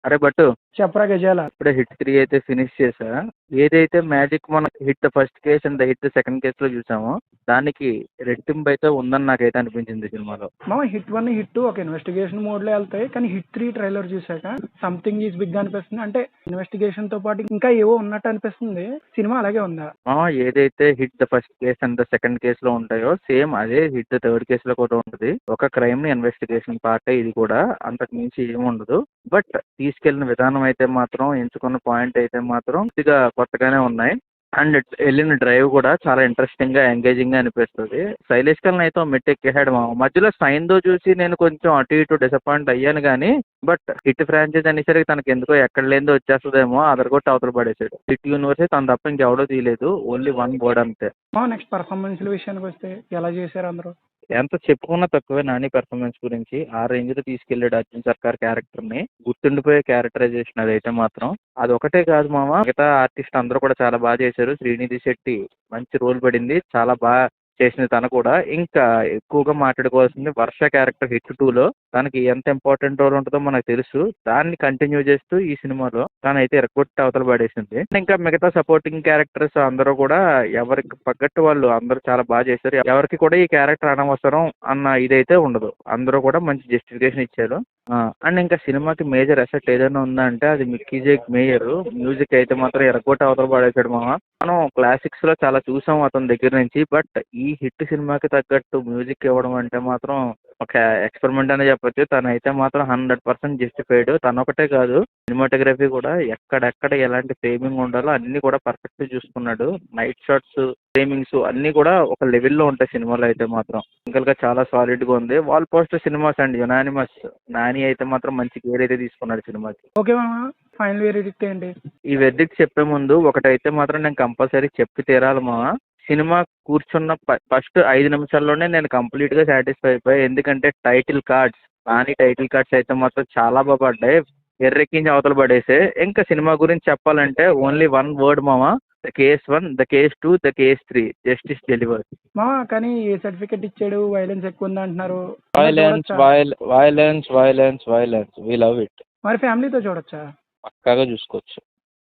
అరే బట్టు, చెప్పరా గజాల. ఇప్పుడే హిట్ 3 అయితే ఫినిష్ చేశా. ఏదైతే మ్యాజిక్ మన hit first case and hit second case లో చూసామో దానికి రెట్టింపు అయితే ఉందని నాకైతే అనిపించింది సినిమాలో. మామ హిట్ 1 హిట్ 2 ఒక ఇన్వెస్టిగేషన్ మోడ్ లో వెళ్తాయి, కానీ హిట్ 3 ట్రైలర్ చూసాక సంథింగ్ ఈజ్ బిగ్ అనిపిస్తుంది. అంటే ఇన్వెస్టిగేషన్ తో పాటు ఇంకా ఏవో ఉన్నట్టు అనిపిస్తుంది. సినిమా అలాగే ఉందా? ఏదైతే hit the first case and the second case లో ఉంటాయో సేమ్ అదే హిట్ ద థర్డ్ కేస్ లో కూడా ఉంటుంది. ఒక క్రైమ్ ని ఇన్వెస్టిగేషన్ పార్ట్ ఇది కూడా, అంతకు మించి ఏముండదు. బట్ తీసుకెళ్లిన విధానం అయితే మాత్రం, ఎంచుకున్న పాయింట్ అయితే మాత్రం కొద్దిగా కొత్తగానే ఉన్నాయి. అండ్ వెళ్ళిన డ్రైవ్ కూడా చాలా ఇంట్రెస్టింగ్ గా ఎంగేజింగ్ గా అనిపిస్తుంది. శైలేష్ ఖన్నా అయితే ఓ మెట్టు ఎక్కేసాడు మధ్యలో సైన్దో చూసి నేను కొంచెం అటు ఇటు డిసప్పాయింట్ అయ్యాను కానీ, బట్ హిట్ ఫ్రాంచైజ్ అనేసరికి తనకి ఎందుకో ఎక్కడ లేనిదో వచ్చేస్తుందేమో అదరగొట్టి అవతల పడేసాడు. హిట్ యూనివర్స్ తను తప్ప ఇంకెవడో తీయలేదు, ఓన్లీ వన్ బోర్డ్ అంతే. నెక్స్ట్ పర్ఫార్మెన్స్ విషయానికి వస్తే ఎలా చేశారు అందరూ? ఎంత చెప్పుకున్నా తక్కువే నాని పెర్ఫార్మెన్స్ గురించి. ఆ రేంజ్ లో తీసుకెళ్లాడు అర్జున్ సర్కార్ క్యారెక్టర్ ని. గుర్తుండిపోయే క్యారెక్టరైజేషన్ అదైతే మాత్రం. అది ఒకటే కాదు మామ, మిగతా ఆర్టిస్ట్ అందరూ కూడా చాలా బాగా చేశారు. శ్రీనిధి శెట్టి మంచి రోల్ పడింది, చాలా బాగా చేసింది తను కూడా. ఇంకా ఎక్కువగా మాట్లాడుకోవాల్సింది వర్ష క్యారెక్టర్ హిట్ 2లో. తనకి ఎంత ఇంపార్టెంట్ రోల్ ఉంటుందో మనకు తెలుసు. దాన్ని కంటిన్యూ చేస్తూ ఈ సినిమాలో తనైతే ఎరగొట్టి అవతల పడేసింది. ఇంకా మిగతా సపోర్టింగ్ క్యారెక్టర్స్ అందరూ కూడా ఎవరికి తగ్గట్టు వాళ్ళు అందరూ చాలా బాగా చేశారు. ఎవరికి కూడా ఈ క్యారెక్టర్ అనవసరం అన్న ఇదైతే ఉండదు. అందరూ కూడా మంచి జస్టిఫికేషన్ ఇచ్చారు. అండ్ ఇంకా సినిమాకి మేజర్ ఎసెట్ ఏదైనా ఉందంటే అది మిక్కీ జేక్ మేయర్. మ్యూజిక్ అయితే మాత్రం ఎరగొట్టి అవతల పడేసాడు మామ. మనం క్లాసిక్స్ లో చాలా చూసాం అతని దగ్గర నుంచి, బట్ ఈ హిట్ సినిమాకి తగ్గట్టు మ్యూజిక్ ఇవ్వడం అంటే మాత్రం ఒక ఎక్స్పెరిమెంట్ అనే చెప్పొచ్చు. తనైతే మాత్రం 100% జస్టిఫైడ్. తను ఒకటే కాదు, సినిమాటోగ్రఫీ కూడా ఎక్కడెక్కడ ఎలాంటి ఫ్రేమింగ్ ఉండాలో అన్ని కూడా పర్ఫెక్ట్ చూసుకున్నాడు. నైట్ షాట్స్, ఫ్రేమింగ్స్ అన్ని కూడా ఒక లెవెల్లో ఉంటాయి సినిమాలో అయితే మాత్రం. సింగిల్ గా చాలా సాలిడ్ గా ఉంది. Wall poster cinemas and unanimous. Nani అయితే మాత్రం మంచి కేర్ అయితే తీసుకున్నాడు సినిమాకి. ఓకే మామ, ఫైనల్ వెరిడిక్ట్ ఏంటి? ఈ వెర్డిక్ట్ చెప్పే ముందు ఒకటైతే మాత్రం నేను కంపల్సరీ చెప్పి తీరాలి మామ. సినిమా కూర్చున్న ఫస్ట్ 5 నిమిషాల్లోనే నేను కంప్లీట్ గా సాటిస్ఫై అయిపోయా. ఎందుకంటే title cards, Nani title cards అయితే మాత్రం చాలా బాగా పడ్డాయి. ఎర్రెక్కించి అవతల పడేసే. ఇంకా సినిమా గురించి చెప్పాలంటే ఓన్లీ వన్ వర్డ్ మామ, the case 1, the case 2, the case 3, justice deliver. మా కానీ ఏ సర్టిఫికెట్ ఇచ్చాడు? వైలెన్స్ ఎక్కువ ఉంది అంటున్నారు. Violence violence violence violence, we love it. మరి ఫ్యామిలీతో చూడొచ్చా? పక్కాగా చూసుకోవచ్చు.